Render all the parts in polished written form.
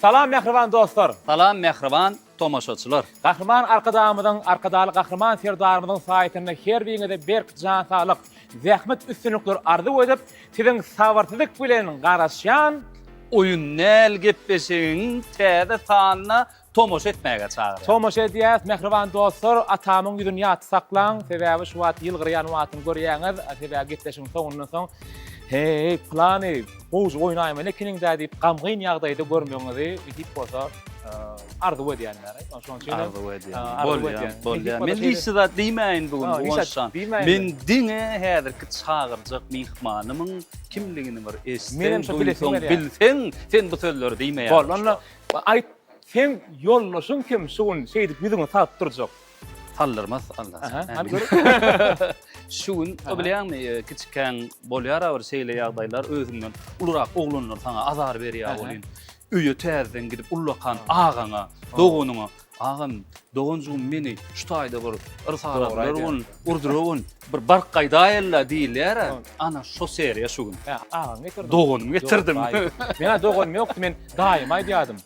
Salam mehriban dostlar. Salam mehriban tomaşaçylar. Gahrman arkadaly gahrman serdarymyzyň saýtyna her birine berk jan sağlyk, zähmet üstünlikler ardy edip, siziň sabartylyk bilen garaşýan Oyun näl gepleşiň täze sanyna tomaşa etmäge çağırýar. Tomaşa edýäs mehriban dostlar, atamyň ýüzüni ýaty saklaň, sebäbi şu wagt ýylgyrýan wagtyny görýäňiz, sebäbi gepleşiň soňundan soň hey plany, boz oýnaýma nekiniň diýip gamgyn ýagdaýda görmeňizi edip bolsa ardy edýänler. Şoň üçin Bolýan. Men lisede diýmäýin bugün boşan. Men diňe häzirki çağırjak mihmanymyň kimligini bir esden bilseň, sen bu sözleri diýmeýär. Bolýan. Aýt, sen ýollaşyň kim? Şoň şeýdip ýüzüňe taýyp durjak. Sallyrmaz Allah. Şuň, o bilýärmi, kiçiken bolýar bir şeýle ýagdaýlar özüňden ulurak oglanlar sana azar berýär bolýan. Üýe täzeden gidip ullakan ağaňa, dogunuňa, ağam, dogunjum meni şu taýda bir ırsaglar bol, urdurun, bir barqaýdaýlar diýler. Ana şo seriýa şuň. Ağam getirdim. Dogunum getirdim. Mena dogunum ýokdy, men daýym aýdýadym.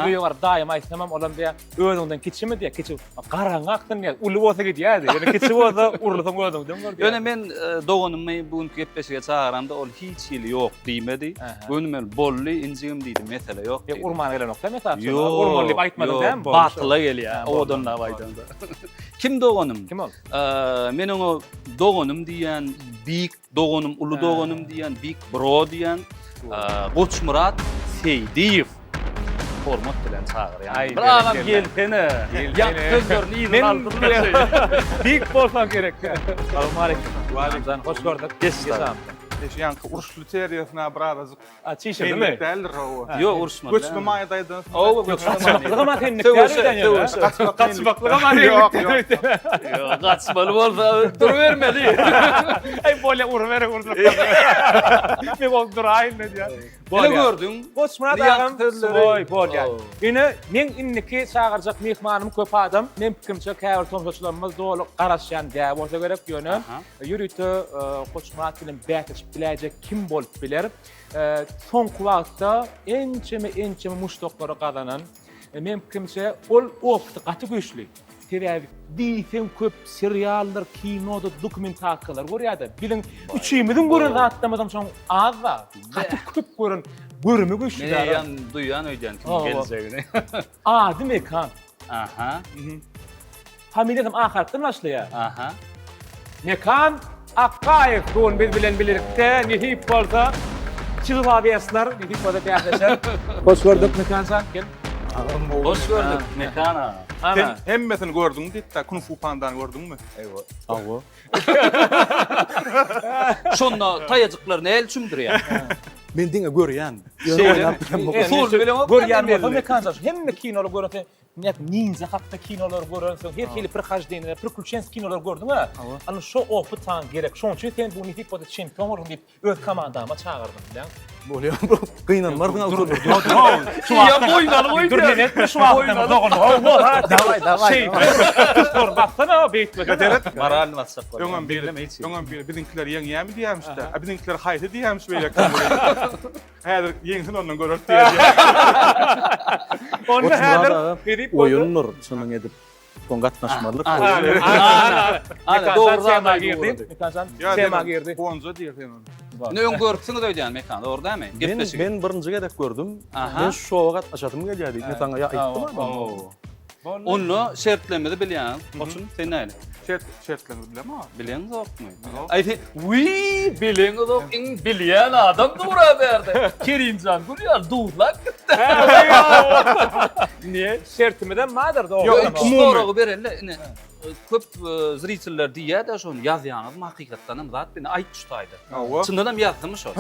Bu ýogar daýym aýtmam, olam diýär, özüňden kiçimi diýär, kiçi garaňakdan diýär, uly bolsa gidýärdi. Ýani kiçi bolsa urulsaň özüňden gör. Ýöne men dogunumy bugün gepleşige çağıranda ol hiç ýyly ýok diýmedi. Gönümel bolly injigim diýdi, mesele ýok. Urman gelen nokta mesele. Urman diýip aýtmadym däm bu. Batyla gelýär. Odanla aýdanda. Kim dogunum? Kim ol? Men oňa dogunum diýen, bik dogunum, ulu dogunum diýen, bik bro diýen, Goçmurat Seydiýew. Hormat bilen çağırýar. Bir agam gelsene. Ýa sözlerini ýyzyp aldyrlar. Bik bolsa gerek. Salam aleykum. Wa aleykum. Hoş gördük. Gesam. Yankı uruşlu teriyasına bırarazık. Çişir değil mi? Değildir o. Yo uruşmadı. Göçme mayadaydı. Kaçmaklığa matenlik deriyden ya. Kaçmaklığa matenlik. Yo kaçmalı olsa duruvermedi. Ay böyle urvere. Ne bol durayın ne diyor. Ne gördün? Goçmurat ağam soy bol yani. Yine men inniki çağıracak mehmanım köp adam. Men pikimçe käbir tomsaçlarımız dolu garaşýan däp bolsa gerek ýöne. Ýürüýte Goçmurat bilen bätiş biläjek kim bolup biler. Son wagtda ençeme muşdoklary gazanan. Men pikimçe ol opty gaty güýçli. Sebäbi diýsen köp seriallar, kinoda dokumentariýalar görýärdi. Bilen üçüýmizin gören zatlamazam şoň azda. Gaty köp gören görme güýçlüler. Men duýan öýden kim geljegini. Adymy kan. Aha. Familiýam ahirden başlaýar. Aha. Mekan Akkayev doğun biz bilen bilirikte nihip bolsa çyzyp abiýaslar nihip bolsa täzeşer. Hoş gördük Mekansan gel. Hoş gördük Mekana. Sen hemmesini gördün mü? Ditta Kung Fu Panda'nı gördün mü? Eyvah. Awo. Şonda taýajyklaryny elçümdir ya. Men diňe görýän. Görýän bolsa Mekansan hemme kinolary görýän. Ninja hakda kinolar görürsen, her hili prihajdenler, priключенский kinolar gördün mü? Ana şu opıtan gerek. Şoň üçin sen bu nifik bolsa çempion bolun diýip öz komandama çağırdym bilen. Bolýar. Gynanmardın altyr. Ya boynaly boýdy. Durnet şu wagtda dogun. Davay. Şey, tor baksana beytme. Moral masak. Yoňam bir bizimkiler ýeňýämi diýämişler. Bizimkiler haýsy diýämiş beýle. Häzir ýeňsin ondan görür diýär. Onu häzir Oyunlar şonuň edip son gatnaşmalyk. Ana doğru girdi. Mekansan tema girdi. Bonzo diýer sen onu. Ne öň görüpsiňiz öýdän Mekan, doğru dämi? Ben birinji gedek gördüm. Men şu şowa gatnaşatym gelýärdi. Men saňa aýtdym. Onu şertlemedi bilýän. Oçun sen näle? Şertlerini bilem ama. Bilýän zokmy? Aýdy, "Wi, bilýän zok, bilýän adam dura berdi." Kerimcan gurýar, duýlak. Niye? Şertimden madır da o. Yok, umumy berelle. Köp zritsiller diýär de şonu ýazýanyz hakykatdan zat beni aýt tutaýdy. Çyndanam ýazdym şo.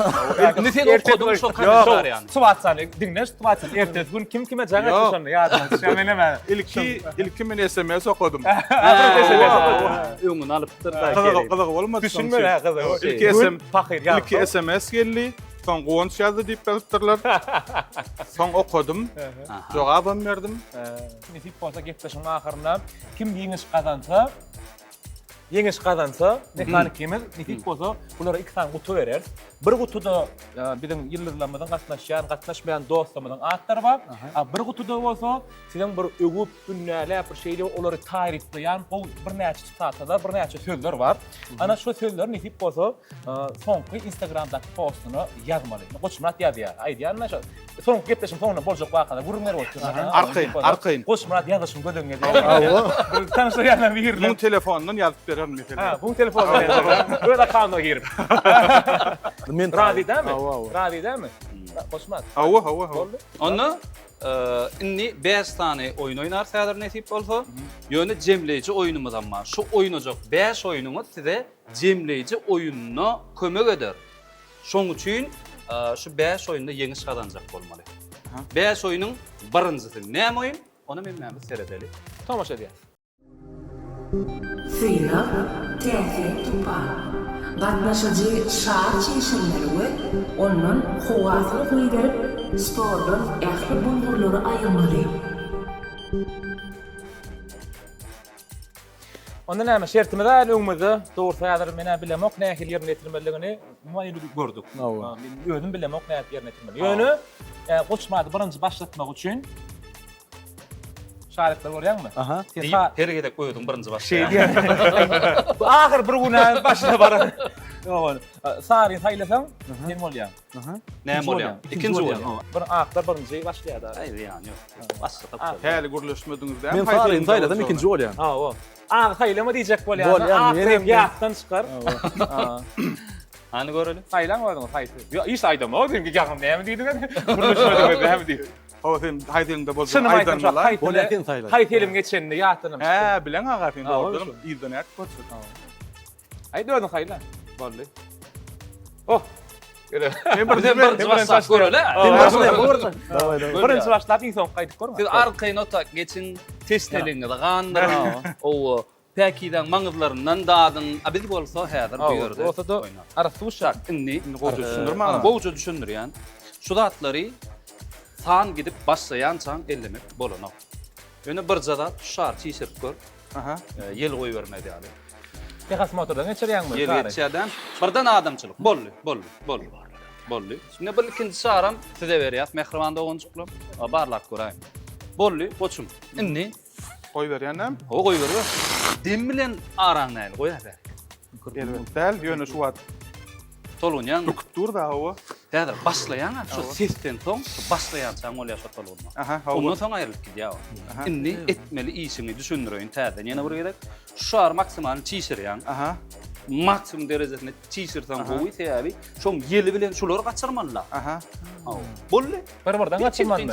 Ne sen okudum şo kançar ýani. Suwatsany dinleş suwatsany. Ertesi gün kim kime jaňa şonu ýazdy. Şemeneme. İlki men SMS okudum. Öňüni alypdyr da. Gyzyk bolmady. Düşünme ha gyzyk. İlki SMS geldi. Son goňç ýazdy diýip ýazypdyrlar. Son okudum. Jogabam berdim. Nifik bolsa gepleşiň ahyrynda kim ýeňiş gazansa Yeňiş kazansa, mekanikimiz nifik bolsa, bulara 2 tane kutu berer. Bir kutuda bizim ýyllarlamadan gatnaşmayan dostlarymyzyň atları bar. Bir kutuda bolsa, siziň bir ögüp ünlälä bir şeýle olary taýrifleýän bol bir näçe çytatlar, bir näçe sözler bar. Ana şu sözler nifik bolsa, soňky Instagramdaky postuny ýazmaly. Goçmurat ýazýar. Aýdýan şu. Soňky gepleşim soňuna boljak wagtda gurumlar bolýar. Arkaýyn. Goçmurat ýazyşyň gödüňe diýär. Tanışýan bir Muň telefonundan ýazyp berer mesela. Bu telefonda yazar. Böyle kanuna girip. Men Radi değil mi? Radi değil mi? Koşmaz. Hawa. Onu inni 5 tane oyun oynar säder nesip bolsa, ýöne jemleýici oyunumyzdan bar. Şu oýnajak 5 oyunumy size jemleýici oyununa kömek eder. Şoň üçin şu 5 oyunda ýeňiş kazanjak bolmaly. 5 oyunyň birinjisi näme oyun? Onu men näme seredeli. Tamaşa diýär. 4. Täze tupan. Gatnaşyjy şahar çeşimleri we onuň howasyny goýdyryp, spordan ähli bulgurlary aýylmaly. Onda näme şertimiz äli öňümizde dogry säder mene bilemok nähil ýerine ýetirmeligini muaýyny gördük. Men özüm bilemok nähil ýerine ýetirmeli. Ýöne goçmady birinji başlatmak üçin şahartlar görýärmi? Aha. Her gedek koýdum birinji başda. Ahir bir güne başına baran. Sari saylasan, ne bolýar? Näme bolýar? İkinji bolýar. Bir ahtar birinji başlaýar. Aýdy ýany ýok. Başda Häli gurleşmediňizde. Men Faryň sayladım ikinji bolýan. Ha, o. Ah, saylama diýjek bolýar. Bolýar, Ah, menem ýakdan çykar. Hani görelim. Saylan bolýar, saýsy. Ýa, iş aýdam, o diýim ki, ýagam näme diýdiň? Gurleşmediňizde näme diýdi? O sen haýdyňda bolsa Şunu aýdam, aýdanmalar. Bolýan saylan. Haýtelim geçeninde ýatdym. Bilen aga sen Ha, ordan şu. izlenýär bolsa. Aýdym saylan. Boldy. Oh. Göre. Men bir Birinji başda görelim. Birinji başlap insan gaýdyp görme. Siz arkaý nota geçin testeliňizde gandyr. O päkiden maňyzlaryndan dadyň, biz bolsa häzir bu ýerde. Olsa da arasy uşak. Inni goýdy düşündirme. Boğucu düşündürýän. Şu datlary san gidip başlayan çan ellemek bolanyk. Ýöne bir zada şar çiğsirip gör. Aha. Yel goý bermedi ýaly. Tehas motordan geçirýärmi? Yel geçýärden birden adamçylyk. Bolly. Şimdi bir ikinji şaram size berýär. Mehriban dogunçyklym. Barlap göräýin. Bolly, koçum. Inni Koy berýänem. o goý berýär. Dem bilen araň näil goýar. Elbetde ýöne şu wat. Tolunyan. Dur da o. Häzir başlayan şu sesten soň başlayan çan bolýar şu tolunma. Aha. Ondan soň aýrylyp gidýär. Inni etmeli işini düşündirýän täze. Ýene bir gerek. Şar maksimal çiğsirýän. Aha. Maksimum derejesinde çiğsirsen gowy täbi. Şoň ýeli bilen şolary gaçyrmalylar. Aha. Bolly. Bir-birden gaçyrmanmy?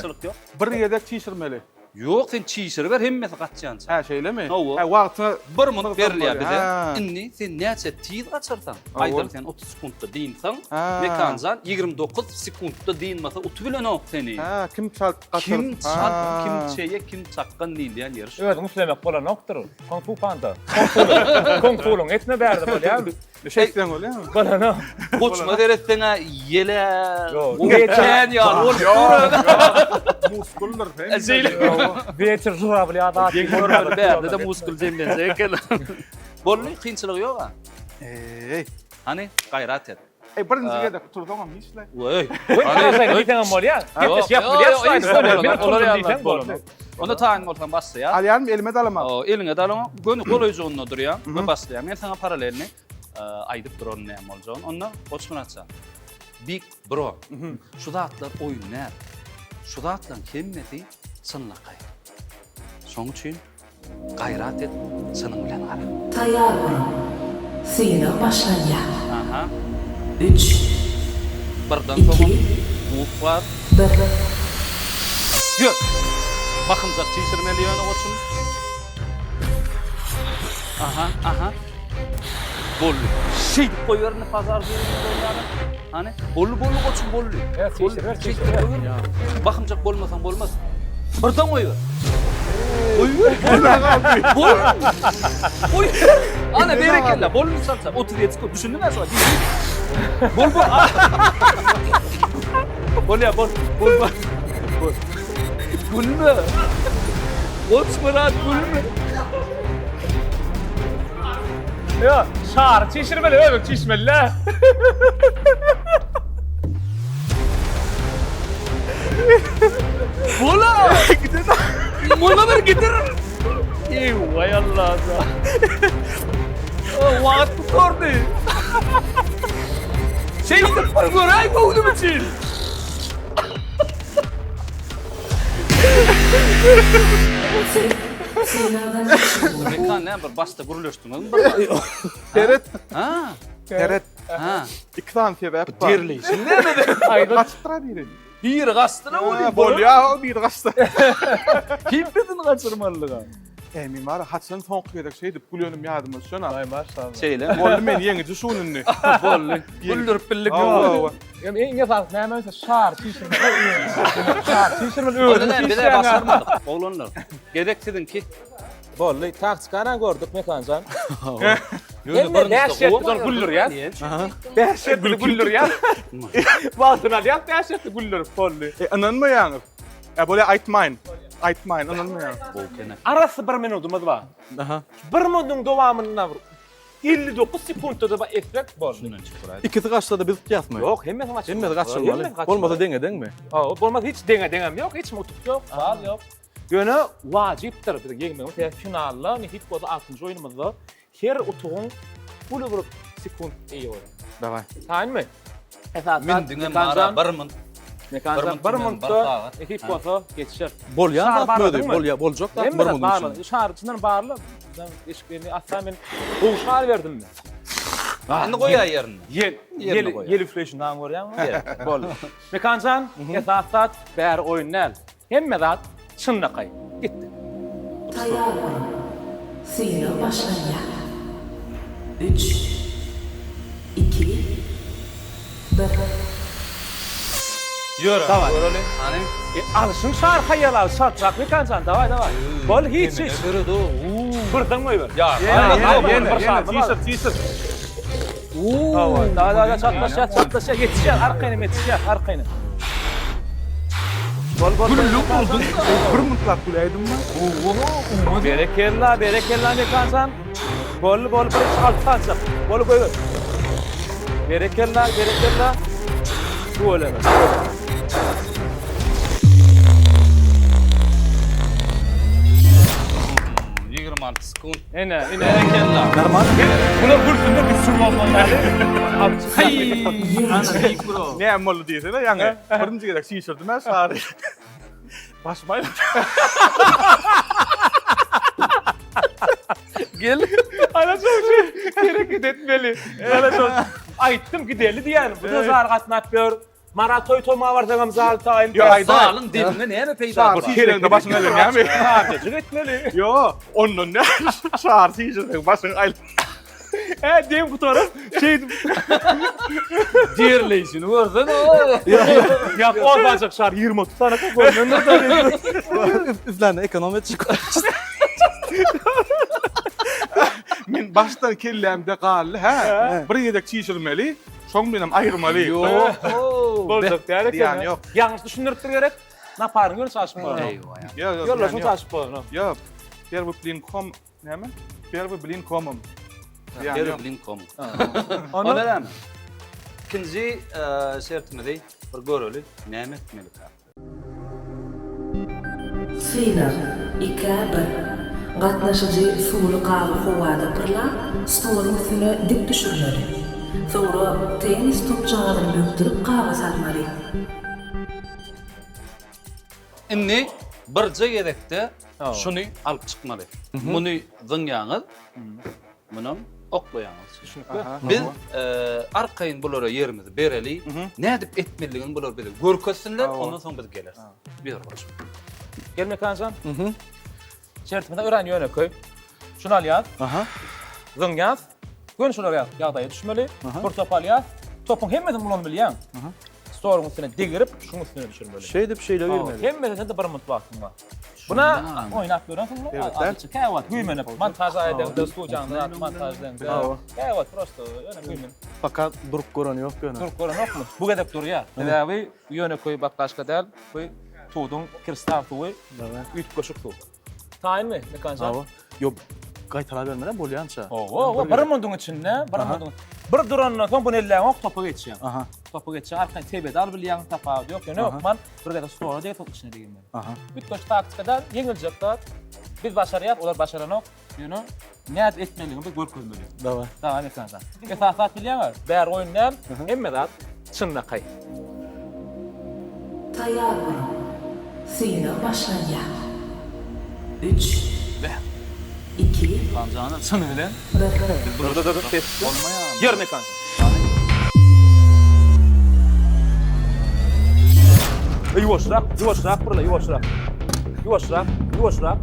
Bir ýerde çiğsirmeli. Yok sen çiğsir ver hemmesi gaçýança. Ha şeýlemi? Hawa. Ha wagtyny Bir minut berilýär bize. Ha. Inni sen näçe tiýiz gaçyrsan? Hawa. Aýdyr sen 30 sekundda diýinsen, Ha. mekanjan 29 sekundda diýinmese utu bilen ok seni. Ha, kim çalt gaçyr? Kim çarp, kim çeýe, kim çakkan diýilýän ýeriş. Evet, muslemek bolanokdur. Kung Fu Panda. Kung Fu'luň etme berdi bolýar. Şeýlen bolýarmy? Bolana. Koçma deretdeňe ýele, Yok. geçen ýar bolup dur. Muskullar. Beter jurably adam. Berde de muskul jemlense eken. Bolly kynçylyk ýok ha. Ey. Hani gayrat et. Birinji ýerde turdaňam hiçle. Oy. Hani bir tane bolýar. Yok, Yap yok, bolýar, yok, şaýdy yok, bolýar. yok, Olar yok, ýalan bolýar. Onda taýin bolsan başlaýar. Alýan elime dalama. O eliňe dalaň, gönü golaýjygyny durýar, we başlaýar. Men sana paralelni aýdyp duran näme boljan. Onda goçmanaça. Big Bro. Şu zatlar oýunlar. Şu zatlaryň hemmeti çynlakay. Şoň üçin gayrat et, senin bilen gara. Taýýar bolun. Syýra başlanýar. Aha. 3, Birden 2, soň buğuk var. 1. Ýok. Bakymjak çiğsirmeli ýöne goçum. Aha. Bolly. Şeýdip goýberni pazar berýär bolýar. Hani bolly goçum bolly. Evet, çiğsir ver. Bakymjak bolmasaň bolmaz. Birden goýber. Oy. Ana berekella. Bolmy salsa. 37 sekund. Düşündün şu an. Bol. Bolya bol. Gülme. Koç Murat gülme. Ya şar çişirmeli öbek çişmeli la. Bola! Buna bir getir. Ey vay Allah da. Wagt sordu. Şeyde pargoray boğdum için. Seylerden geçiyor. Mekan ne bir basta guruluştunuz mu? Teret, Ha. teret. Ha. İki tane sebep var. Dirleysin. Ne dedi? Kaçtıra biri. Bir gastına o Bol ya, bir kaçtı. Kim dedin kaçırmalığa? Mimar Hasan son kıyıdak şey deyip gülüyorum yadımız şuna. Ay maşallah. Şeyle. Bollu men yenici şununni. Bollu. Güldürüp billik. Ya en yasak ne mesela şar çişirmeli. Şar çişirmeli öbek Öyle bir de basarmadık. Oğlanlar. Gedek dedin ki. Bolly taktikana gördük mekancan. Yönü Hem de dehşetli güldür ya. Dehşetli güldür ya. Baltına ya dehşetli güldür Bolly. Ananma yani. Böyle aytmayın. Aytmayın, ananma yani. Arası bir minutumuz var. Aha. Bir minutun devamında 59 sekundda da efekt Bolly. İkisi kaçta biz kıyasmay. Yok hemme kaç. Hemme kaçırmalı. Olmasa denge den mi? Olmaz hiç dengem yok, hiç mutluluk yok, var yok. Yönü vaciptir bir yengmemiz. Yani finalla nihit kodu 6. oyunumuzda her otuğun bulu vurup sekund iyi olur. Davay. Tayin mi? Esas Min dinle mara barmın. mekanizm bir minutta nihit kodu geçişir. Bol ya Şar bakmıyor barladın değil. mı? Bol bolcak da Hem var de mı bağlı. için? Şar içinden bağlı. Ben eşkini asla ben bu şar verdim mi? Şimdi koy yerine. Yel yel inflation'dan görüyor musun? Bol. Mekanizm esasat ber oyunlar. Hem de çınlaqay. Gitti. Tayar olun. Seyir başlayacak. 3, 2, 1. Yürü. Davay. Hani Alışın şar hayalar şartrak mekanizm. Davay. Bol hiç. yürü do. Fırdan mı var? Ya. Teaser. Davay. Çatlaşa yetişir. Arkayına yetişir. Arkayına. Bol. Bir mutlak gülaydım mı? Berekella mekanizm. Bol bir şaltacak. Bol koy. Berekella. Bu öyle. 26 sekund. Ene. Berekella. Buna bursunda bir sürü olmalı yani. Ne emmalı değilse de yani. Birinci gerek şişirdim ben sarı. Basmayın. Gel. Ana çok hareket etmeli. Ana çok. Aytdım giderli diyen. Bu da zar katnat bir maratoy toma var zaman zaltayın. Yo ayda. Sağlın dibine ne peyda Şar var? şişirden başına verin yani. Harcacık etmeli. Yo, onun ne? Şar şişirden başına ayl. Diyeyim bu taraf şey Dirleysin gördün ya olmayacak şar 20-30 tane koyuyor. Üzlerine ekonomi çıkıyor. Men baştan kellemde qallı, ha. Bir yedek şişirmeli, soň benim ayrmalı. Yo. Olacak yani. Yani yok. Yanlış düşünürüp gerek. Ne parın gör saçma. Eyvah ya. Ya, Yollaşın saçma. Ya, der bu blin kom, ne mi? Der bu blin komum. Yani Gel yok. bilin kom. Onu Ona da mı? İkinci şertimi de bir görülü. Nemet melik. Seyler 2, 1. Gatnaşıcı suwly galy howada pırlap, stolun üstüne dik düşürmeli. Sonra tenis topçağını büktürüp gaga salmaly. Inni birce gerekte şunu alıp çıkmalı. Bunu zınyaňyz. Munun oklaýaňyz. Biz arkayın bulara yerimizi bereli, ne edip etmeliligini bular bilir. Görkösünler, ondan soň biz geleriz. Bir baş. gelme kansan. Şertimde öğren yöne koy. Şunu al yaz. Aha. Zın yaz. Gün şunu yaz. Yağdaya düşmeli. Bir top al yaz. Topun hemmeden bulanı bilýän. Storun üstüne digirip şunun üstüne düşürmeli. Şey de bir şeyle vermeli. Hemmeden de bir mutfakın var. Buna oynap görən sonra azıcık kayvat güýmenip montaj aýdan da studiýanda montajdan. Kayvat prosto öne güýmen. Fakat durup gören yok gene. Dur görän okmy? Bu gedep durýar. Edawy yöne koy başga däl. Koy tuğdun kristal tuğu. Üç koşuk tuğ. Taýinmi? Ne kança? Yo gaýtala bermeden bolýança. Oo, bir mundun içinde, bir mundun. Bir durandan soň bunu elläň ok topa geçýär. Aha. Topa geçýär, arkadan tebede al bilýän tapa ýok. Ýöne okman bir gada sonra diýip top içine diýen. Aha. Bütköş taktikadan yeňiljekler. Biz başarýar, olar başaranok. Ýöne näde etmeligiňi biz görkezmeli. Dawa. Tamam etmezsen. Esasat bilýär. Bär oýundan emmedad çynnakay. Tayyar olun. Sina başlanýar. 3, 2, Kancağını sını bilen. 1. Dur testi. Olmayan. Yerine kan. Yuvaşrak, yuvaşrak burla yuvaşrak. Yuvaşrak, yuvaşrak.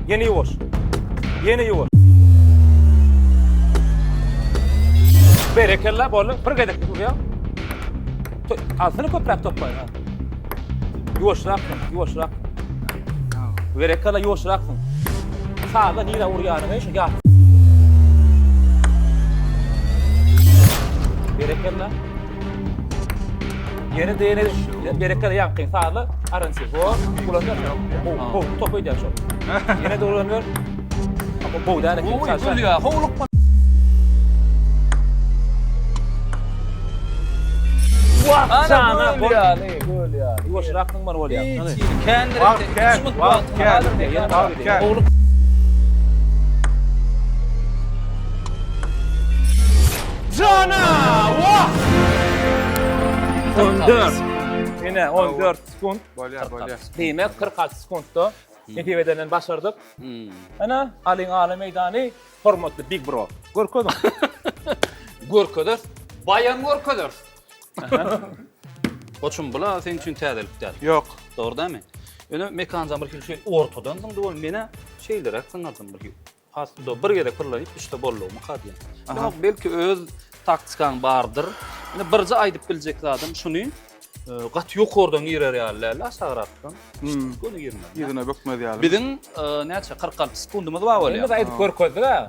Yeni yuvaş. Yeni yuvaş. Berekella bolla bir gedek buraya. Altını köprek toplayın ha. Yuvaşrak, yuvaşrak. Berekella yuvaşrak. Sağda nira uryanı şu ya. Berekella. Yeni değene berekella yakın sağlı aransı. O kullanıyor. O topu ediyor şu. Yine doğru dönüyor. Ama bu da ne Oy, kimse. ya, hoğluk Vah sana gol ya, ne gol ya. Yuvaş rakın bana gol ya. kendine Bak, gel, bak, gel. Bak, gel. Hoğluk Cana! Vah! 14. Yine 14 sekund. Bolýar. Demek 46 sekundda netijedenen başardık. Ana alin ala meydany hormatly Big Bro. Görkedin. Görköder. Bayan görköder. Koçum bula sen için täzelik däl. Ýok. Doğru değil mi? Öyle mekanizm bir şey ortadan da doğru mene şeyler aklınlardan bir aslında bir yere kırılayıp işte bolluğumu kadiyen. Ama belki öz taktikan bardır. Yani birce aydıp bilecek adam şunu gat yok oradan girer yerlerle sağrattan. İşte bunu girmez. Ýerine bökmedi ýaly. Bizim neçe 46 sekundumuz var Endi oluyor. aýdyp görkezdik ha.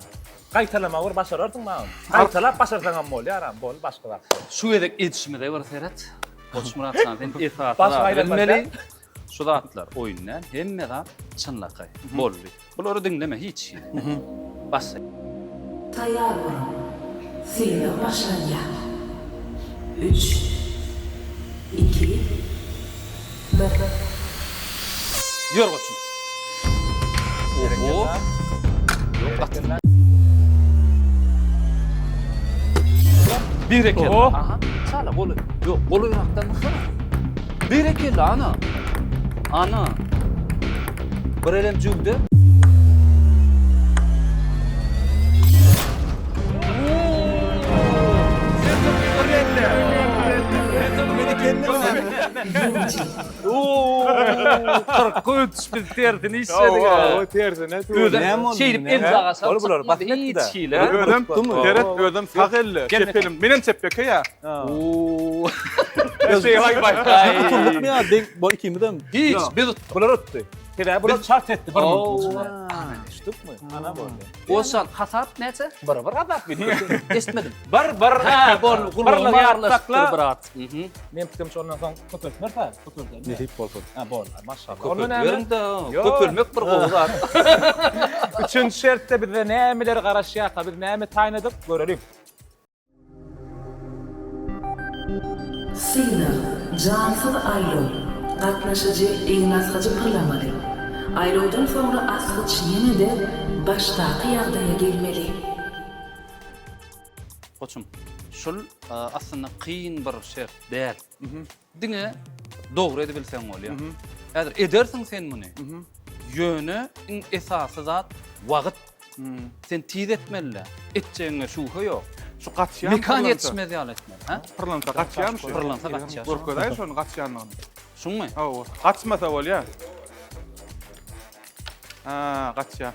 Gaýtalama wer başarardın mı? Gaýtalap başarsaňam bol yaram bol başgalar. Şu edek yetişmede var Serhat. Koç Murat sen Başka ifade ayrı bilmeli. Şu atlar oyunlar hemme de çınlakay. Bollu. Bunları dinleme hiç. Bas. Tayyar olun. Sina başlanýar. 3, 2, 1. Yor koçum. Oho. Yok atın. Bir ekel. Oho. Aha. Sala bolu. Yok bolu Irak'tan nasıl? Bir ekel ana. Ana. Bir elem cübde. Oo! 43 biz terdini işledik ha. O tersine. Şeyip emzaga salsak. Oğlum bunlar bak hiç netdi şeyler. Ödüm, Serhat ödüm sağ elle. Çepelim. Menen çepeke ya. Oo. Şey hay bay. Tutunduk mu ya? Denk bol ikimiden. Hiç bir tut. Bular öttü. Tebe bular çart etti bir Oo. mundun. Düştük mü? Ana boldu. Osan hasat neçe? Barabar azap beni. Esmedim. Bar Ha bol Barla kulağıma yartakla. arlaştır brat. Men pikirm şondan soň köpürtmer ta. Köpürtmer. Ne deyip bolsun. Ha bol. Maşallah. Köpürtmerin Onun de Yo. köpürmek bir kovuzar. üçüncü şertte biz nämeler garaşýar, biz näme taýnadyk görelim. Signal, cansız aylov. Gatnaşyjy Ignaz pırlamaly. Aylowdan soňra asgyç ýene-de başdaky ýagdaýa gelmeli. Koçum, şul aslında kıyın bir şey değil. Dine doğru edebilsen oluyor. Eğer edersin sen bunu, yönü esası zat vakit. Sen tiz etmeli. Etçeğine şuhu yok. Şu kaçyan. Mekan yetişmez yal etmeli. Pırlanta kaçyan. Pırlanta kaçyan. Gorkoday şonu kaçyanlygyny. Şun mu? O kaçmasa bolýar. Ha, kaçyan.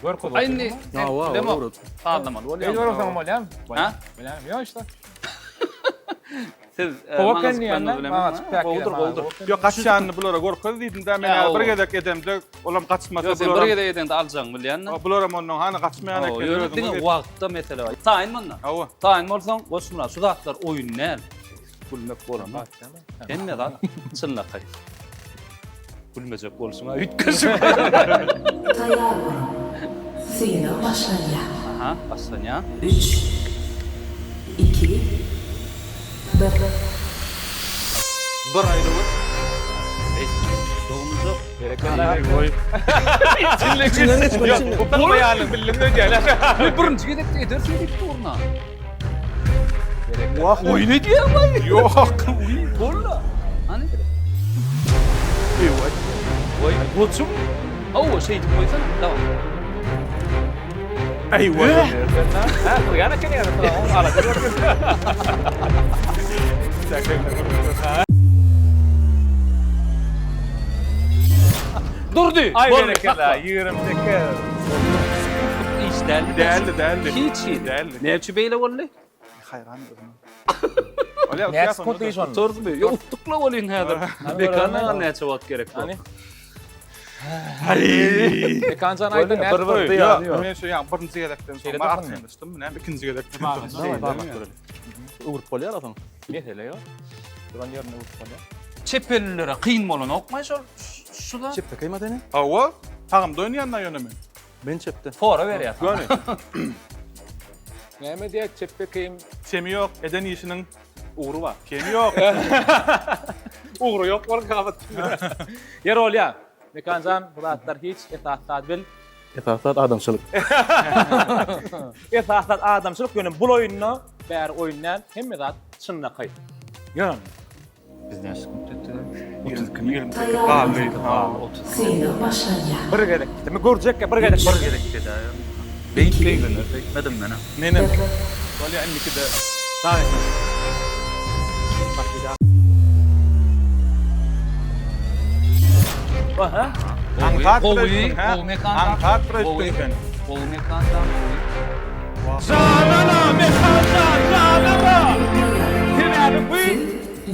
Görkezdik. Aynı. Ya va, Demo. olur. Parlaman. Ey görürsem bolýan. Ha? Bilýän ýok işte. Siz Kovaken diýende, Yo kaçyanny bulara gorkoz diýdim da men Ya, bir o. gedek edemde olam kaçmasa Sen bulara. bir gede eden de alacaksın bilýän. Bulara ondan hany kaçmayan eken Yönettiğin özüm. vakıtta mesele var. Tayin mi ondan? Awa. Tayin mi olsan, koşumlar, şu dağıtlar oyun ne? Gülmek bolamaz. Hem ne lan? Çınla kayıp. Gülmeyecek olsun ha, ütküsü. Tayyar olun. Sina başlanýar. Aha, başlanýar. 3 2 1 Bir aýrylyp. Doğumuzda Utanmaýalyň bildiňde gel. birinci gedek edersek durna. Wah, Oy ne diýer lan? Yok. Bolla. Hani? Oy, koçum. O şey koysan tamam. Eyvah. Ha, yana kene yana tamam. Ala. Durdu. Ay Bolla. berekella, 20'deki. Hiç değerli. Değerli. Hiç iyi. Değerli. Ne yapçı beyle bolla? Hayran Öyle Ne sıkıntı iş onun? Sordu mu? Ya uttukla bolin hada. Bekanna ne çabat gerek bu. Hani? Ay. Kancan aydın ne bir koy? ya. Ben şu yani birinci gedekten Şeyle sonra takılmıyor. atmıştım. Ben ikinci gedekten Tamam, sonra. tamam. Tamam, Uğurt bolýar adam. Ne hele yo? Duran yerine vurdu. Çepellere kıyın bolun okmay şuda. Çepte kayma dene. Hava. Tağım dön yanına yönümü. Ben çepte. Fora ver ya. Gönü. Näme diýip çeppe kıyım Kemi yok. Eden işinin uğru var. kemi yok. Uğru yok, onu kapat. Yer ol ya. Mekancan, bulatlar hiç etaatlar bil. Etaat adamçylyk. Etaatlar adamçılık yönüm bul oyununu, bär oyundan hemme zat çynna kay. Yön. Bizden sıkıntı etti. 30 gün 20 Taýýar. Sina başlanýar. Bir gerek. Demi görjek bir gerek. Bir gerek dedi ya. Ben keyiflenir. Ekmedim ben ha. Nenem. Böyle anneki de. Tabii. Bak bir daha. Aha. Ankart Kovuyu, bıraktın, ha? kovu mekandan. Ankart bıraktın Kovuyu. sen. Kovu mekandan. Canana mekancan, canana. Tinäbi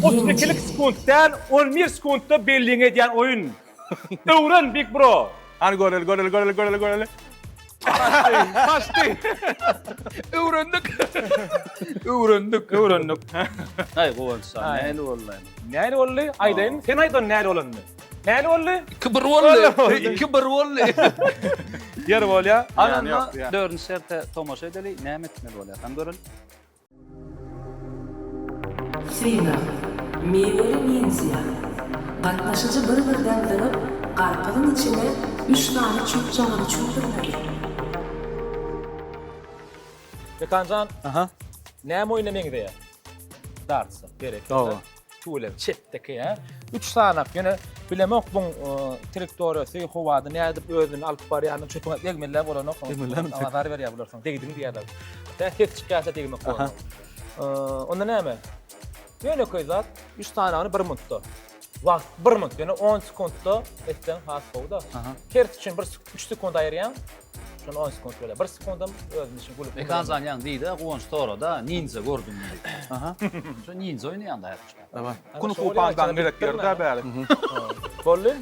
bu 32 sekunddan 11 sekundda belliň edýän oyun. Öwren Big Bro. Hani göreli. Kaçtı. Öwrendik. Hay kovalsa. Neyli vallahi. Näle boldy? Aýdyn, sen aýdyn näle bolandy? Näle boldy? Kibir vallahi. Kibir vallahi. Yer bolýa. Ananla yok ya. 4-nji serte tomaşa edeli näme etmeli bolýar. Hem görel. Sina meyveli menziya. Gatnaşyjy bir-birinden dönüp, garpalyň içine 3 tane çöpçagyny çöldürmeli. Mekancan, Aha. näme oýnamaň diýär? Dartsa, gerek. Tamam. Tule, çepdeki ya. 3 sanak ýöne bilemek bu direktoriýasy howada näde dip özüni alyp barýan çöpüňe degmeler bolany. Degmelermi? Azar berýär bular soň. Degdin diýerler. Tek çykýarsa degmek bolýar. Onda näme? Ýöne koýzat 3 sanany 1 minutda. Wagt 1 minut, ýöne 10 sekundda etden has boldy. Kert üçin 3 sekund aýyrýan. Şonu 10 sekund bolýar. 1 sekundam özüm üçin gülüp. Mekanzan ýan diýdi, Gonç Toro'da ninja gördüm diýdi. Aha. Şu ninja oýnaýan da ýapyşlar. Tamam. Kunu kupandan gerek yerde böyle. Bolly.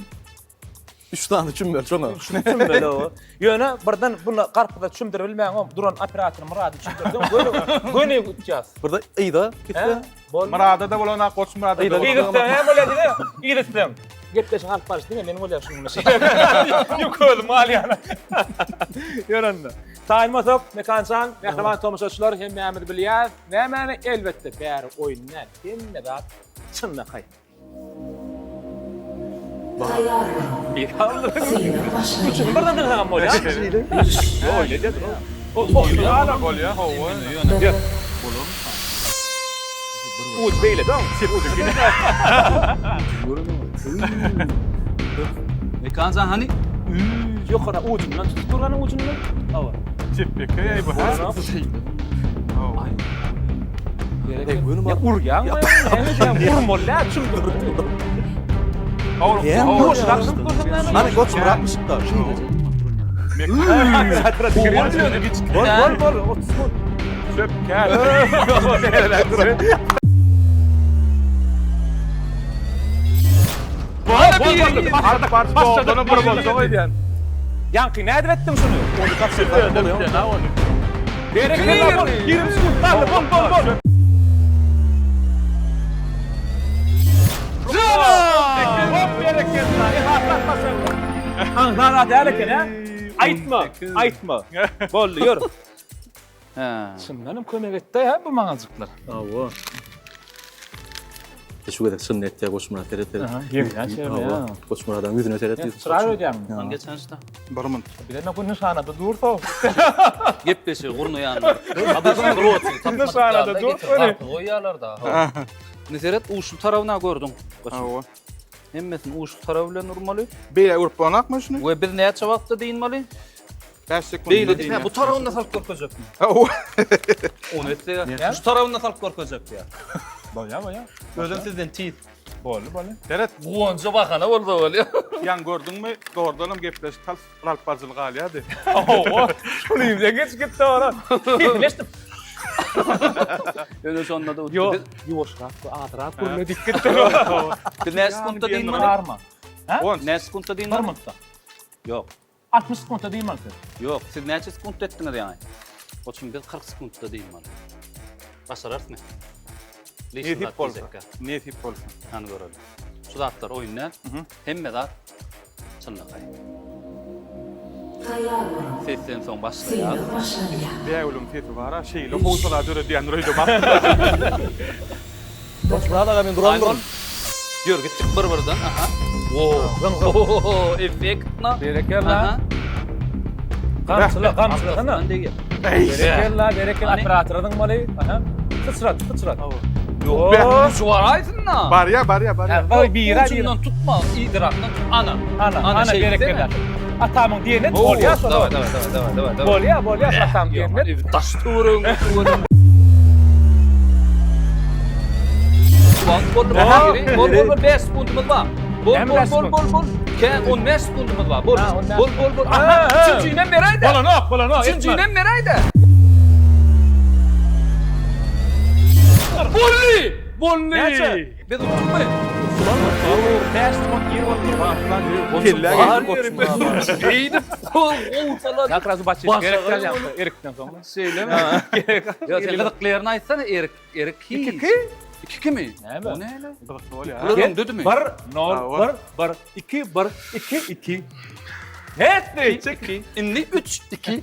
3 tane çümbel çoňa. Şunun böyle o. Ýöne birden bunu garpda çümdir bilmäňim, duran operator Murad çümdirdim. Göne gutjaz. Burada ýa-da gitdi. Bol. Murada da bolana koç Murada da. İgitdim, hem bolady da. İgitdim. Gitleşin halk barış diýme, meni bolýar şunu şey. Ýoköldüm alýana. Ýörende. Taýmasap, mekansan, mehriban tomaşaçylar hem mämir bilýär. Näme elbetde bäri oýunlar. Hemme zat çynna kay. Taýýar. Sina başlanýar. Birden degem bolýar. Oýle dedi. O Hala gol ya. Hava. uç beýle döň. Sip uç gine. Mekanzan hani Ýokara ucundan tutturgany ucundan. Awa. Çippeke ey bu. Gerek bunu yok. Urgan mı? Evet, urmolla çünkü. Hani koç bırakmışık da. Bol. Çöp gel. Yankı ne edettim şunu? Onu kapsırdı. Gerek yok. 20 sekund kaldı. Bol. Hop gerek yok. Hanzara derken ha. Aytma. Boldy, ýör. Ha. Şundanam kömek etdi ha bu maňazyklar. Awa. Şu kadar sünnet ya koşmara teret. Ýeňden şeýle. Koşmaradan yüzüne teret. Sıra ödýärmi? Geçen işte. Barmın. Bilen bu nişanada dursa. Gepleşi gurnu yanlar. Adamın roti. Nişanada dur, öyle. Koyarlar da. Neseret uşul tarafına gördüm. Awa. Hemmesin uşul tarafı bilen urmaly. Beýle urup bolmakmy şunu? Ve bir näçe wagtda diýinmeli? 5 sekund. Beýle diýme. Bu tarafına salyp görkezekmi? Awa. Onu etse. Şu tarafına salyp görkezek ya. Boya. Gözüm sizden tiýit. Boldy. Teret. Guwança bakana boldy bolýar. Yan gördüňmi? Doğrudanam gepleşip alyp barjylyk alýady. Oho. Şunu ýüze geç gitdi ora. Leşdim. Öyle şu anda da Yo, ýuwaşrak, adyrak görmedik gitdi. Bir näçe sekundda diýinmeli? Barma. On. Näçe sekundda diýinmeli? Barmaqda. Yok. 60 sekundda diýmeli. Yok. Siz näçe sekundda etdiňiz ýani? Oçun biz 40 sekundda diýinmeli. Başararsmy? Netip bolsa. Netip bolsa. Hani görelim. Şu zatlar oyunlar. Hemme zat çınlakay. Tayyar bolun. Sesten soň başlaýar. Syňa başlanýar. Beýlüm teti bara, şeýle howsala döre diýen röýde bak. Koşmaradan ben duran Aymon. Ýör gitdik bir-birinden. Aha. Wo. Efektna. Berekella. Gamçyla. Ben diýip. Berekella operatordyň maly. Aha. Sıçrat. Yok ben şu var aydınna. Bar ya. Vay bira. Ucundan tutma, idraktan ana şey berekella. Atamyň diýeni bolýar şoňa. Davay. Bolýar atam diýeni. Taş tuğurun. Bol 5 sekundumuz var. Bol. Ken 15 sekundumuz var. Bol. Üçüncüyden berayda. Bolano. Üçüncüyden berayda. Bolli. Näçe? Biz unutmayın. Eydi. Olsalar. Yakrazı baçı. Gerekler yaptı. Erikten sonra. Söyleme. Ya sen gıdıklarını aytsana Erik hiç. İki mi? Ne O ne lan? Bolýar. Ulan dedi mi? Bar. 2. Netli. İki. İnli 3. 2.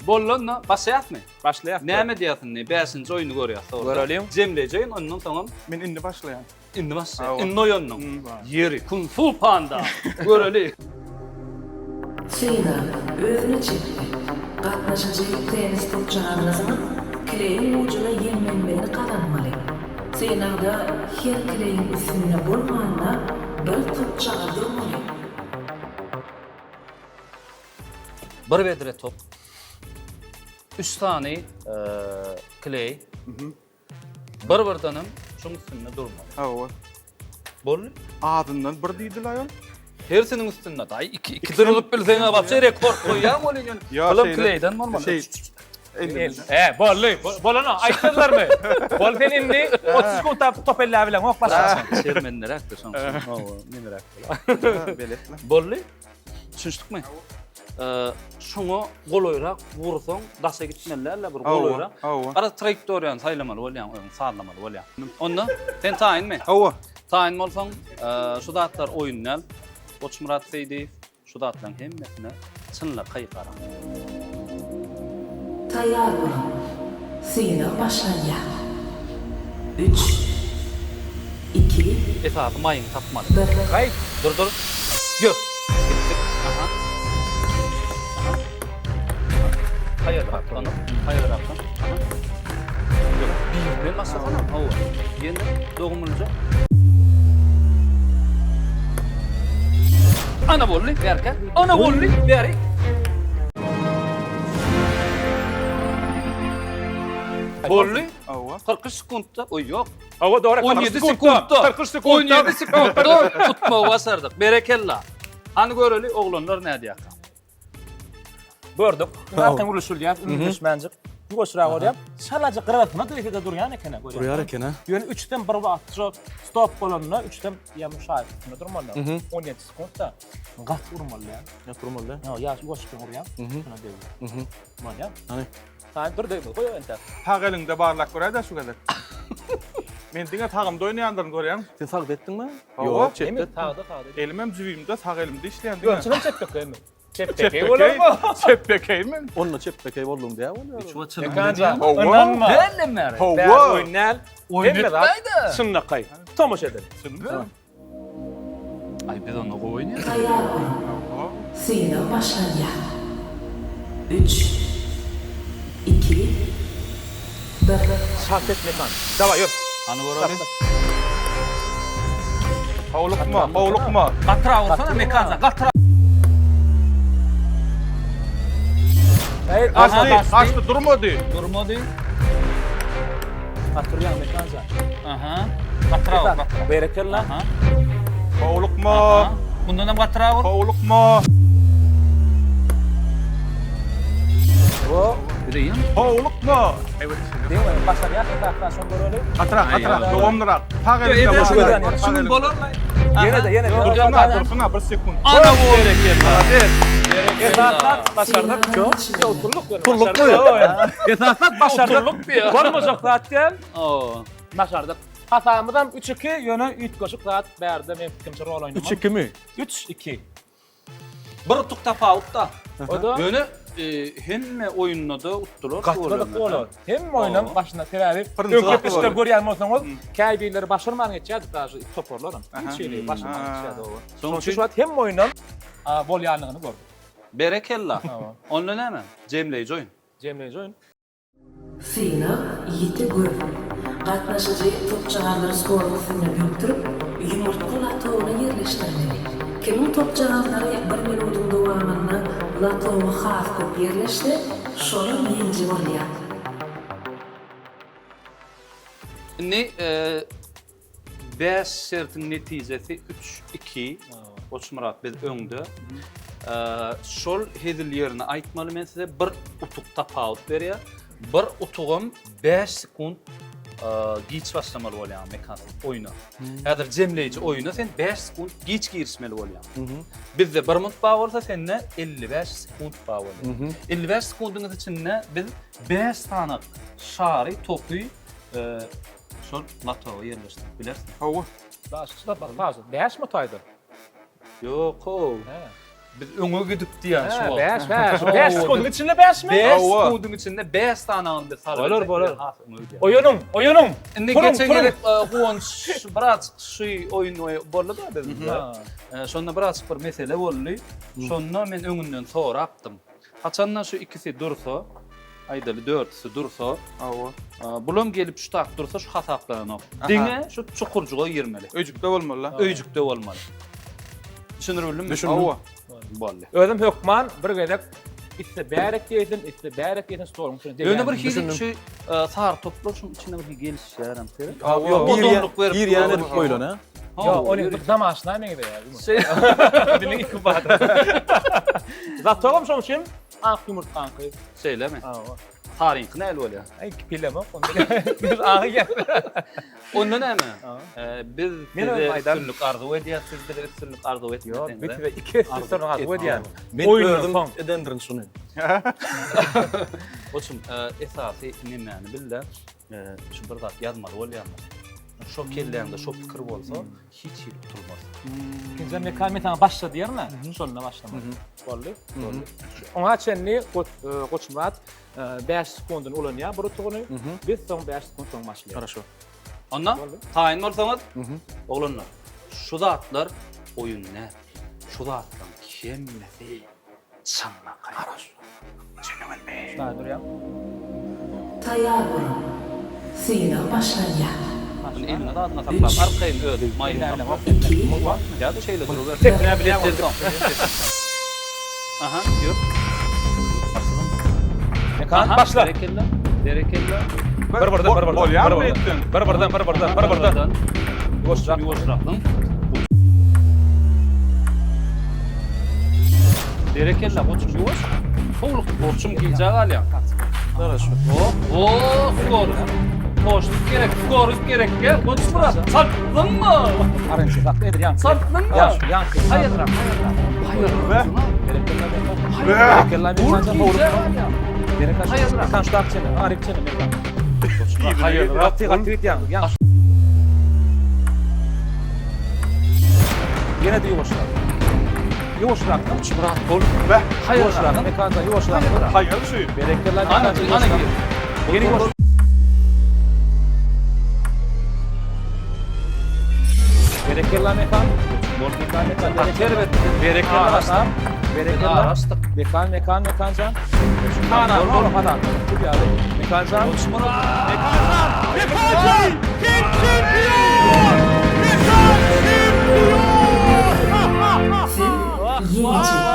Bollonna başlayat mı? Başlayak. Näme diýersin? 5-nji oýuny görýär. Görelim. Jemlejeýin ondan soň Men indi başlaýan. indi başla. Awa. Indi oýanyň. Yeri Kung Fu Panda. Görelim. Syňa özüne çekdi. Gatnaşyjy tenis topçagyny zaman kileýin ucuna ýelmenmegini kazanmaly. Syňada her kileýin üstüne bolmanda bir topçaga durmaly. Bir bedre top. 3 tane kley. Bir-birdanam şoň üstünde durmaly. Awa. Bolly. Adından bir diýdiler ýol. Her senin üstünde da 2 dırılıp bilseňe başa rekord koýýan bolýan. Ya Olam şeyler- kleyden normal. Bolly. Bolano. Aýtdylarmy? Bol sen indi 30 sekund top elle bilen ok başlasın. Şermenler hakda şoň. Nemerak. Beletler. Bolly. Düşündükmi? Şoňa goloýrak vursaň daşa gitmelerle bir goloýrak. Awa. Ara trajektoriýany saýlamaly bolýan, sağlamaly bolýan. Onda sen taýinmi? Awa. Taýin bolsaň, şu zatlar oýunlar, Koçmurat Seydiýew şu zatlaryň hemmesine çynlap gaýgaran. Tayyar bolun. Syňa başlanýar. 3 2 Esasy maýyň tapmaly. 1 Gaýt. Dur. Gör. Gittik. Aha. Hayır bak. Aha. Yok. Ben masafana. Awa. Ýene dogumulca. Ana bolly berke. Ana bolly beri. Bolly. Awa. 40 sekundda. Oy yok. Awa doğru. 17 sekundda. 40 sekundda. 17 sekundda tutma basardık. Berekella. Hani göreli oğlanlar ne diýär? Gördük. Zaten ulusul diýär. Ünlüsmenjik. Ýuwaşrak orýar. Şalaja gıratma direkde durýan eken. Durýar eken ha. Ýöne 3den bir wagtça stop bolanyna 3den ýa müşahit etme durmaly. 17 sekundda gat urmaly ýa. Ne turmaly? Ýa ýuwaşrak orýar. Şuna diýär. Bolýar. Hani? Sen dur de koy ente. Hagelinde barlak görýär da şu kadar. Men diňe tagymda oýnaýandyryň görýän. Sen sag etdiňmi? Hawa. Ýok, Emi çekdet. tağda. Elimem jübimde sag elimde işleýän. Görçünem çepek emi. Çepek bolar mı? Çepekeymi? Onunla çepbekey boldum diýä bolýar. Şu açılım. Kanca. Hawa. Inanma. Belli mi? Hawa. Oynal. Oynatmaydı. Sınna kay. Tomoş edelim. Ay biz onu oynayalım. Tayyar olun. Sınav başlanıyor. 3, 2, 1. Sarf etme kan. Dava yürü. Hani görelim. Howlukma. Katıra vursana mekanza. Katıra. Hayır, Açtı durmadı. Durmadı. Hatırlayan mekanza. Aha. Katıra vur. Katıra. Berekella. Aha. Howlukma. Bundan hem katıra vur. Howlukma. O. Bileyim. Howlukma. Evet. Değil mi? Başlar ya. Hatta son böyle. Atara. Dowamlyrak. Tag elimde Eder, boş eder. ver. Şunun bolor lan. Yine de. Dursun 1 sekund. Ana bu berekella. Esasat başardık. Çok. Tulluk. Tulluk Esasat başardık. Tulluk bir ya. Kormazak zaten. Oo. Başardık. Hatamıdan 3-2 yönü 3 koşuk zat berdi. Men kimse rol oynamam. 3-2 mi? 3-2. Bir tutuk tafavutta. O da Yönü hemme oyununa da utturur. Katladık olur. Hem oyunun başında terevi. Pırıntı Önkep lafı işte var. görýän bolsaňyz, käýbileri başarman geçýärdi daşy toporlarym. Hiç şeyle başarman geçýärdi o. Sonuçta şu hem oyunun bolýanlygyny gördük. Berekella. Onunla ne mi? Cemleyici oyun. Cemleyici oyun. Sınav 7 gün. Gatnaşyjy top çağarları skorlusunu büyüktürüp, yumurtqa latowyna yerleştirmeli. Kimin top çağarları 1 minutyň dowamyna latowy has köp yerleşdi, şonu ýenji bolýar. Ne 5 sertin netijesi 3-2. Oçmurat biz öňde. Şol hedil ýerine aýtmaly men size bir utuk tapawut berýär. Bir utugum 5 sekund giç başlamalı bolýan mekan oyunu. Häzir jemleýici oyuna sen 5 sekund giç girişmeli bolýan. Bizde 1 minut baý bolsa sende 55 sekund baý bolýar. 55 sekundyň içinde biz 5 tane şary topu şol latowy yerleşdirip bilersin. Hawa. Daşçıda bak bazı. 5 mi taydı? Yok o. He. Biz öňe gidip diýär şu. 5 sekundun içinde 5 mi? 5 Hawa. sekundyň içinde 5 tane andy sarı. Bolur. Oyunun. Indi Pırın, geçen pırın. gerek Huwans birazcık şu oyun boldy da biz. Şonda birazcık bir mesele boldy. Şonda men öňünden sorapdym. Haçandan şu ikisi dursa, aýdaly 4-si dursa, Hawa. bulam gelip şu tak dursa şu hasaplanok. Diňe şu çukurjuga girmeli. Öjükde bolmaly la. Öýjükde bolmaly. Düşünürülüm. Hawa. Boldy. Özüm hökman bir gedek iste bärek diýsin storum şunu. Öňe bir hiç şu sar toplar şunun içinde bir geliş ýaram seri. Hawa. Odonluk berip Bir ýany durur. koýlan ha. Yo, onu zamaşna meni de ya. Şey, Diling iki bad. Zatogam şoň üçin ak yumurtqaňky. söyleme. Hawa. Tarihin näl bolýar? Ay pileme. Biz ağı gel. Onda näme? Biz Men size maýdan- üstünlük arzu edýär, siz de üstünlük arzu Yo, etmediniz. bitwe iki sorun az ödýän. Men Oyunun ördüm son. edendirin şunu. Oçum, esasy nämäni bildi. Şu bir zat ýazmaly bolýarmy? Şo kelläňde şo pikir bolsa, hiç ýeri tutulmaz. Kinja mekan metan başladı ýerine. Şoluna başlamadı. Boldy. Oňa çenli Goçmurat 5 sekundun ulanýar bir tuguny. Biz soň 5 sekund soň başlaýar. Хорошо. Onda taýin bolsaňyz, oglanlar. Şu zatlar oyun ne? Şu zatdan kemmesi sanma gaýar. Şuna durýar. Tayyar olun. Sınav başlanıyor. Bunu eline de adına saklap, arkayın ödü, mayın saklap. 2, Ya da şeyle dururlar. Tekne bilýän bolsa. Aha, ýok. Mekan başla. Berekella. Berekella. Bir-birden. Boşrak. Boşraktın. Berekella, boçum yuvaş. Soğuluk borçum giyeceği alya. Хорошо. O, skor. Koştuk gerek. Gel, boçum bırak. Sattın mı? Arınçı bak nedir yan? Sattın mı? Yankı. Hayır. Berekella Vur giyeceği alya. Berekella. Hayır. Kan şu dakçını, arif çını mekan. Hayır. Ratı yan. Yine de yuvuşlar. Yuvuşlar. Murat bol. Be. Yuvuşlar. Mekanda yuvuşlar. Hayır şu. Bereketler. Ana gir. Yeni yuvuşlar. Bereketler mekan. Bol mekan mekan. Bereketler aslan. Bereketler. Mekan can. Ana bol ana. Bu geldi. Mekan can. Yeniçi.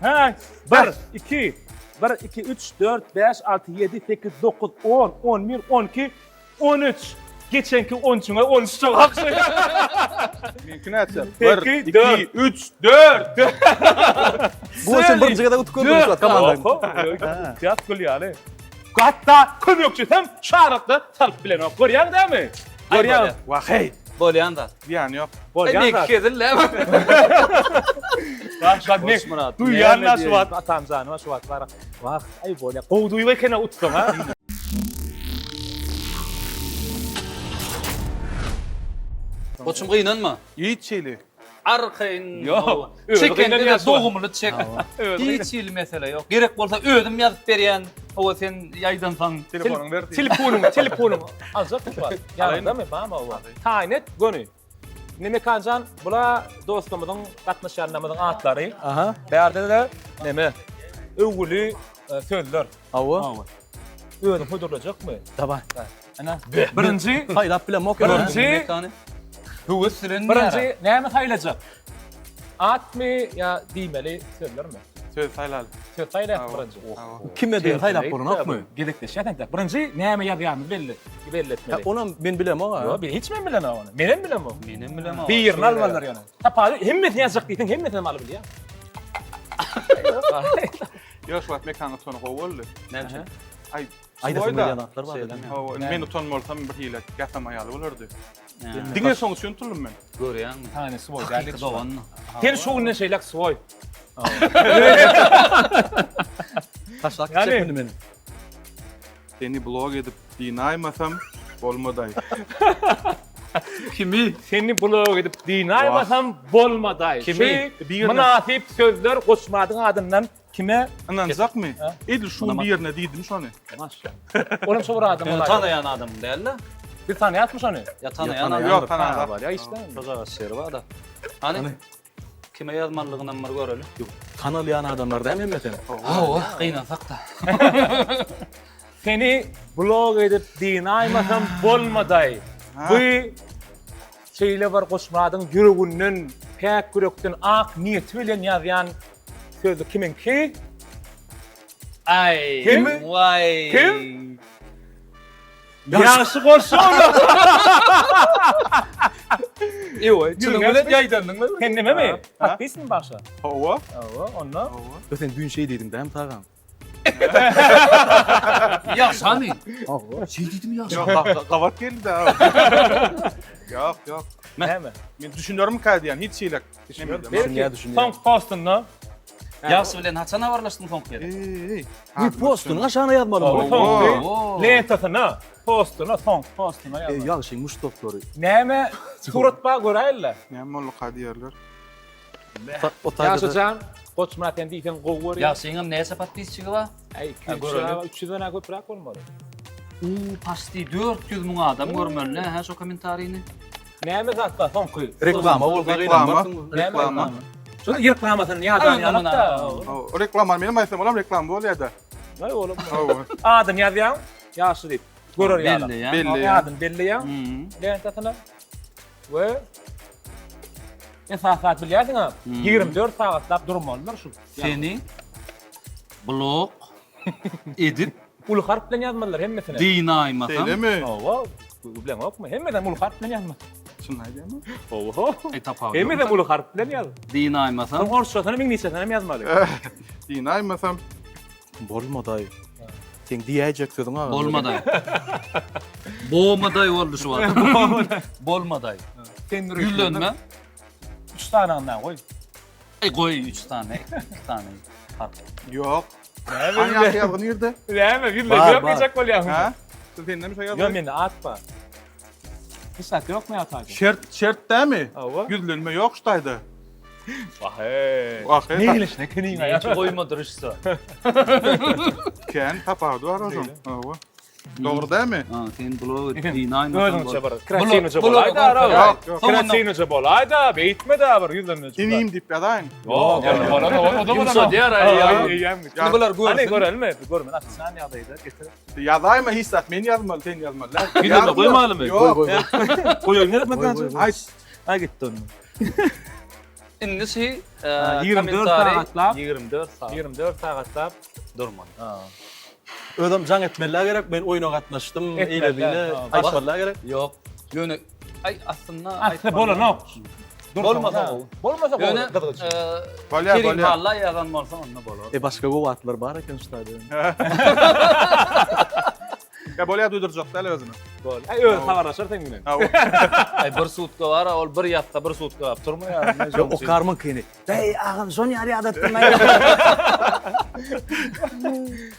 Ha, 1, 2, 3, 4, 5, 6, 7, 8, 9, 10, 11, 12, 13. Geçenki 13'üne 13 çok haksız. Mümkün etse. Peki, 1, 2, dört. 3, 4. Bu için birinci kadar utkuyordu Murat komandan. Tiyat gül yani. Hatta kım yok çetem şarıklı talp bilen o. Görüyen değil mi? Görüyen. Vahey. Bolýanda. Yani yok. Görüyen. Kedille. Başka ne? Murat. Duyan nasıl var? Atam zanıma şu var. Vah, ay böyle. Kovduyu ve kena utkam ha. Koçum kıynanma. Yiğit şeyli. Arkayın. Yok. Çeken Öyle de yazma. doğumlu çek. Hiç il mesele yok. Gerek bolsa ödüm yazıp berýän. O sen ýaýdan saň. Telefonun ver. Telefonum. Azat var. Yanında mı? Bana var. Taynet gönü. Neme kancan bula dostumuzun katnaşanlarımızın atları. Aha. Berde de neme? Övgülü sözler. Ava. Ödüm huduracak mı? Taban. Ana. Birinci. Hayır apple mok. Birinci. Huwa siren. Birinci neme sayılacak? At mı ya dimeli sözler mi? Söz saylal. Söz sayılacak birinci. Kime diyor hayır apple mok mu? Gedekte şatantak. Birinci neme yazıyanı belli. Belli etmeli. Ona ben bilem o. Yo, ben hiç mi bilen onu? Benim bilen o. Benim bilem. Bir nalvalar yani. Tapalı hemmet yazacak diýsen hemmetini malı bil ya. Yok şu mekanı sonu kovuldu. Näçe? Ay. Ayda Soyda. milyanatlar var. Men utanmalsam bir hile gatamayalı olurdu. Dinle soňy süntülüm men. Görýänmi? Tane svoy Geldik geldik. doğanlı. Ten şu ne şeylek svoy. Taşlak Yani- çekmedi beni. Seni blog edip dinaymasam olmaday. Kimi? Seni blog edip dinaymasam bolmaday. Kimi? Bir Münasip sözler koşmadığın adından kime? Ananzak mı? Ha? Edil şu bir yerine dedim şonu. Maşallah. Oğlum sonra adam olay. Tanıyan adam değerli. Bir tane yatmış onu. Ya tanıyan adam. Yok tanazak. Var ya işte. Kaza şeri var da. Hani? Kime yazmanlığından var görelim. Kanalayan adamlar değil mi Mehmet'in? Ha, kıynasak da. Seni blog edip dinaymasam bolmaday. Ha. Bu şeyle var koşmadığın yüreğinin pek yürekten ak niyeti bilen yazyan sözü kimin ki? Ay. Kim? Vay. Kim? Yaşı olsun onu. Ewa, çılgın bilet yaydandın mı? Kendime mi? Ha. Haklısın başa. Hova. Onunla. Sen dün şey dedim değil mi Tağam? Ya Sami. Şey dedim ya. Yok kavat geldi de. Yok. Ne mi? Men düşünüyorum kaydı yani hiç şeylek. Düşünmüyorum. Belki- niye düşünüyorsun? Son postunla. Ya bilen haçana varlaştın son kere. Bir postunu aşağına yazmadım. O Oo. son lentasına. Postuna son postuna yazma. Ya şey muş doktoru. Neme surat bağ göreyler. Ne mollu kaydı yerler. O tarzda Yaşacan koçmaten diyten kovur. Ya senin ne sepat pisçigi var? Ay Ha, görelim. 300 tane koy bırak olmadı. Pasti 400 mun adam görmeli ha şu komentarini. Neme zaten son koy. reklama olsa Reklama. Reklama. Şunu reklamasını ya adam Anlamına. yanakta. O reklam var benim ayısım olam reklam bu oluyor da. Ne oğlum? Hova. Adam yazyan. Yaşlı deyip. Görür ya adam. Belli ya. Belli ya. Adam belli ya. Hı. Lentasına. Ve saat biliyorsun ha. 24 saatlap durmalılar şu. Seni blok edip Ulu harf bilen yazmalılar hemmesine. dinaymasam. Değil mi? Ova. Bilen yok mu? Hemmeden ulu harf bilen yazma. Şunlaydı mı? Oho. Etap Hemmeden ulu harf bilen yaz. Sen dinaymasam. orşasını min nisesine mi yazmalı? Dinaymasam. Bolmaday. Sen diyecek sözün ha. Bolmaday. Boğmaday oldu şu an. Bolmaday. Sen Güllenme. 3 tane andan koy. Koy 3 tane. 2 tane. Yok. Ne Hangi mi? yazgın yerde? Ne mi? Bir Var, de var. yapmayacak ol ya. Ha? Sen ne bir şey Yok yazdın? men atma. Hissat yok mu atacak? Şert değil mi? Ava. Güdlenme yok ştaydı. Vahey. Vahey. Ne geliş ne kinin ya? Hiç koyma duruşsa. Ken tapadı var o zaman. Ava. Doğru değil mi? Ha, sen bunu dinayın. Ölünce var. Krasinoca bolaydı ara. Yok, yok. Krasinoca bolaydı. Beyitme de var yüzlenece. İneyim dip yadayın. Yok. O da Yumsa diğer ay ya. Ya, Bular Hani görelim mi? Görme. Sen yadaydı. Getir. yadayma hissat, men yazmalı, sen yazmalı. Yazma, koymalı mı? Yok. Koyuyor. Ne etmeden sonra? Ay, Ha gitti onu. İndisi 24 saatlap. 24 saat 24 saatlap. durmadı. Ödüm can etmeler gerek. Ben oyuna katnaştım. Etmeler, Eyle ha. aytmalar gerek. Yok. Yönü ay aslında Aslında bola no. Bolmasa o. Bolmasa Yönü balya, Kerim balya. halla yazan varsa onunla bolar. Başka govatlar var eken stadyo. Ya bolya duyduracak değil özünü. Bol. Ay öyle tavarlaşır sen güne. Ay bir sutka var, ol bir yatta bir sutka var. Turma ya. O karmın kini. Dey ağam son yarı adattan.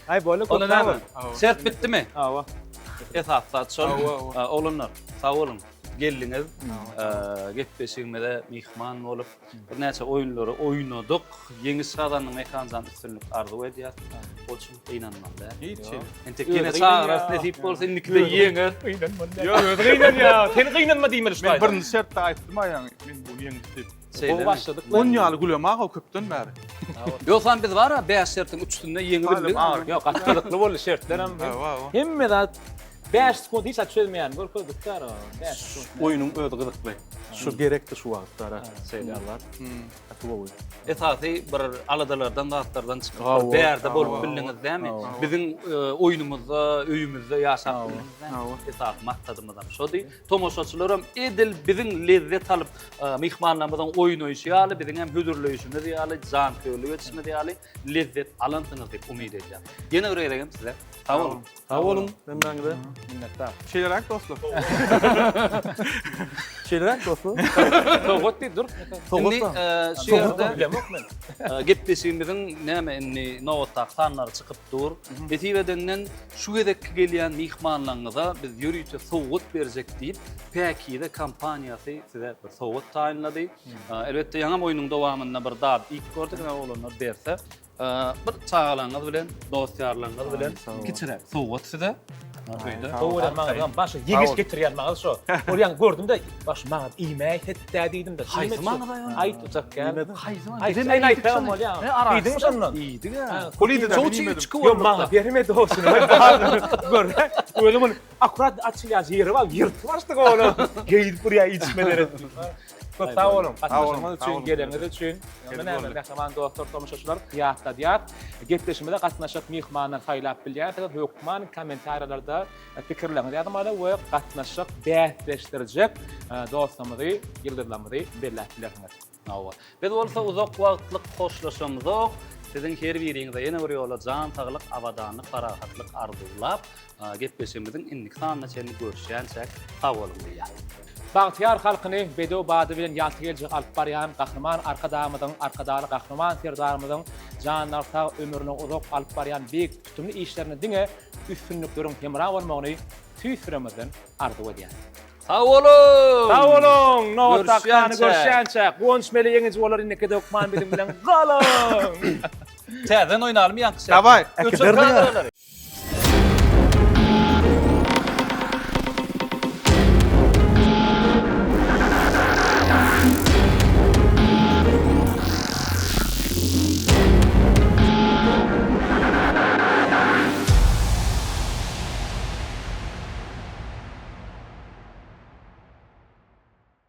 Ay böyle Onu koklar. ne? Sert bitti mi? Ava. Esas saat son. Ava, Olunlar. Sağ olun. Geldiniz. Gitbeşigmede mihman olup bir näçe oyunları oynadık. Yeni sıradanın mekanzan üstünlük arzu ediyor. Olsun inanmam da. Hiç. Entek yine sağ nasip bolsa indikide yeňer. Yok öyle ya. Seni kıynanma diyeyim Men işte. birinci şert aytdım ayağını. Men bunu yeni dip. Bu başladık. 10 ýaly gülema o köpden bäri. Yoksa biz var ya 5 şertin üstünde yeňirdik. Yok atladıklı bol şertlerim. Hemme da 5 sekund hiç açılmayan. Gol koyduk da. 5 sekund. Oyunun ödü gıdıklı. Şu gerekti şu vakitlere. Şeylerler. Atı bu oyun. Esasy bir aladalardan da atlardan çıkıp Bravo. bir ýerde bolup bildiňiz dämi? Biziň oyunumyzda, öýümizde ýaşap bildiňiz dämi? Esas maktadymyzdan şodi. Tomoşaçylaram edil biziň lezzet alyp mihmanlarymyzdan oyun oýuşýaly, biziň hem hüzürleýişimiz ýaly, jan köýlük etişimiz ýaly lezzet alantyňyz diýip umyt edýär. Ýene bir ýere size. Sag bolun. Sağ olun. Ben de. Minnettar. Şeylerak dostlar. Şeyler dostum. Soğut değil dur. Şimdi Soğutma. şu ýerde Yok men. gepleşigimizin näme inni nowatda sanlar çykyp dur. Betibedenden şu gedek gelýän mihmanlaryňyza biz ýürüýçe soğut berjek diýip Päkide kampaniýasy size bir soğut taýinlady. Elbetde ýa-da oýunyň dowamynda bir dad ilk gördük näme bolanlar berse, bir çağalaňyz bilen, dostýarlaryňyz bilen kiçirek soğut size. Doğru mağazam başa yegiş getirýän mağaz şo. Oryan gördüm de baş mağaz iýmek hetde diýdim de. Haýsy mağaza ýa? Ay tutsak gel. Ay Bizim sen aýtdym bolýa. Diýdim şondan? Iyidi ya. Kolide de Çok bilmedim. çıkıp Yok mağaz bermedi olsun. Gör. Ölümün akurat açılýan ýeri bar. Ýırtıp açdyk onu. Geýip buraya içmeleri. Çok sağ olun. Katnaşmamız sağ olun. için, geleniz için. Menäme nähaman dostlar, tomuşaçylar ýatda diýär. Gepleşmede gatnaşyp mihmanlar haýlap bilýär. Hökman kommentariýlarda pikirlerini ýazmaly we gatnaşyp bähleşdirjek dostlarymyzy, ýyldızlarymyzy belläpdiler. Awa. Biz bolsa uzak wagtlyk hoşlaşmamyz ok. Sizin her biriňize ýene bir ýola jan taglyk, awadanlyk, parahatlyk arzulap, gepleşmemizin innik sanna çenli görüşýänçek sag bolun diýär. Bagtyar halkyny bedo bady bilen ýalty geljek alyp barýan gahryman arkadamyzyň, arkadaly gahryman serdarymyzyň janlarta ömrüni uzak alyp barýan beýik tutumly işlerini diňe üstünlükleriň hemra bolmagyny tüýsüremizden arzu edýär. Sag olun. Sağ olun. No takany Görüşýänçek. görüşýänçek. Gonçmeli ýeňiz bolar indiki dokman bilim bilen galon. Täzen oýnalym ýanky. Davay. Üçüncü kadroları.